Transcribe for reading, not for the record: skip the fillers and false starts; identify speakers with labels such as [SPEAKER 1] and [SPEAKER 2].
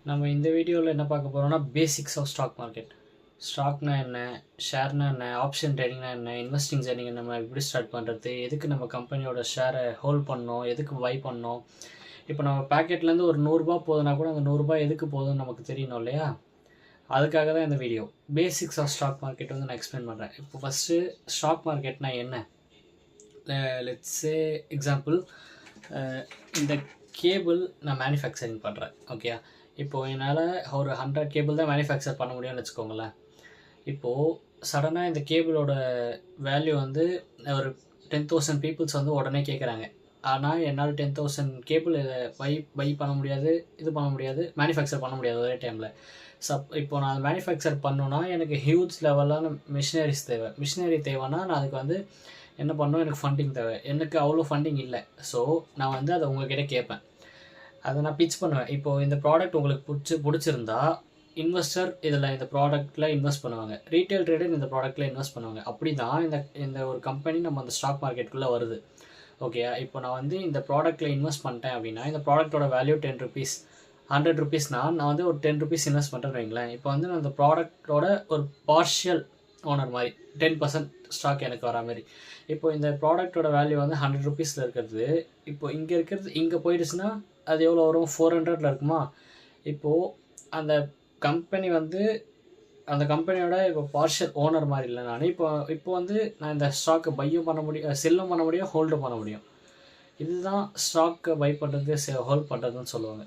[SPEAKER 1] நம்ம இந்த வீடியோவில் என்ன பார்க்க போகிறோம்னா பேசிக்ஸ் ஆஃப் ஸ்டாக் மார்க்கெட். ஸ்டாக்னா என்ன, ஷேர்னா என்ன, ஆப்ஷன் ட்ரேடிங்னா என்ன, இன்வெஸ்டிங் ஜர்னிங்கை நம்ம எப்படி ஸ்டார்ட் பண்ணுறது, எதுக்கு நம்ம கம்பெனியோட ஷேரை ஹோல்ட் பண்ணோம், எதுக்கு பை பண்ணோம். இப்போ நம்ம பேக்கெட்லேருந்து ஒரு 100 போகுதுன்னா கூட அந்த 100 எதுக்கு போகுதுன்னு நமக்கு தெரியணும் இல்லையா? அதுக்காக தான் இந்த வீடியோ. பேசிக்ஸ் ஆஃப் ஸ்டாக் மார்க்கெட் வந்து நான் எக்ஸ்பிளைன் பண்ணுறேன். இப்போ ஃபஸ்ட்டு ஸ்டாக் மார்க்கெட்னா என்ன, லெட்ஸே எக்ஸாம்பிள், இந்த கேபிள் நான் மேனுஃபேக்சரிங் பண்ணுறேன். ஓகே, இப்போது என்னால் ஒரு 100 கேபிள் தான் மேனுஃபேக்சர் பண்ண முடியும்னு வச்சுக்கோங்களேன். இப்போது சடனாக இந்த கேபிளோட வேல்யூ வந்து ஒரு 10,000 பீப்புள்ஸ் வந்து உடனே கேட்குறாங்க. ஆனால் என்னால் 10,000 கேபிள் பை பண்ண முடியாது, இது பண்ண முடியாது, மேனுஃபேக்சர் பண்ண முடியாது ஒரே டைமில். இப்போ நான் மேனுஃபேக்சர் பண்ணணுன்னா எனக்கு ஹியூஜ் லெவலான மிஷினரிஸ் தேவை. மிஷினரி தேவைன்னா நான் அதுக்கு வந்து என்ன பண்ணணும், எனக்கு ஃபண்டிங் தேவை. எனக்கு அவ்வளோ ஃபண்டிங் இல்லை. ஸோ நான் வந்து அதை உங்கள்கிட்ட கேட்பேன், அதை நான் பிச் பண்ணுவேன். இப்போது இந்த ப்ராடக்ட் உங்களுக்கு பிடிச்சிருந்தா இன்வெஸ்டர் இந்த ப்ராடக்ட்டில் இன்வெஸ்ட் பண்ணுவாங்க, ரீட்டைல் ட்ரேடர் இந்த ப்ராடக்ட்டில் இன்வெஸ்ட் பண்ணுவாங்க. அப்படி தான் இந்த ஒரு கம்பெனி நம்ம அந்த ஸ்டாக் மார்க்கெட்டுக்குள்ளே வருது. ஓகே, இப்போ நான் வந்து இந்த ப்ராடக்ட்டில் இன்வெஸ்ட் பண்ணிட்டேன் அப்படின்னா இந்த ப்ராடக்ட்டோட வேல்யூ 10 ருபீஸ், 100 ருபீஸ்னால் நான் வந்து ஒரு 10 ருபீஸ் இன்வெஸ்ட் பண்ணுறேன்னு வைங்களேன். இப்போ வந்து நான் அந்த ப்ராடக்ட்டோட ஒரு பார்ஷியல் ஓனர் மாதிரி 10% ஸ்டாக் எனக்கு வர மாதிரி. இப்போ இந்த ப்ராடக்ட்டோட வேல்யூ வந்து 100 ருபீஸில் இருக்கிறது, இப்போ இங்கே இருக்கிறது இங்கே போயிடுச்சுன்னா அது எவ்வளோ வரும், 400 இருக்குமா. இப்போது அந்த கம்பெனி வந்து அந்த கம்பெனியோட இப்போ பார்ஷியல் ஓனர் மாதிரி இல்லை நான். இப்போ வந்து நான் இந்த ஸ்டாக்கை பையும் பண்ண முடியும், செல்லும் பண்ண முடியும், ஹோல்டும் பண்ண முடியும். இதுதான் ஸ்டாக்கை பை பண்ணுறது, ஹோல்ட் பண்ணுறதுன்னு சொல்லுவாங்க.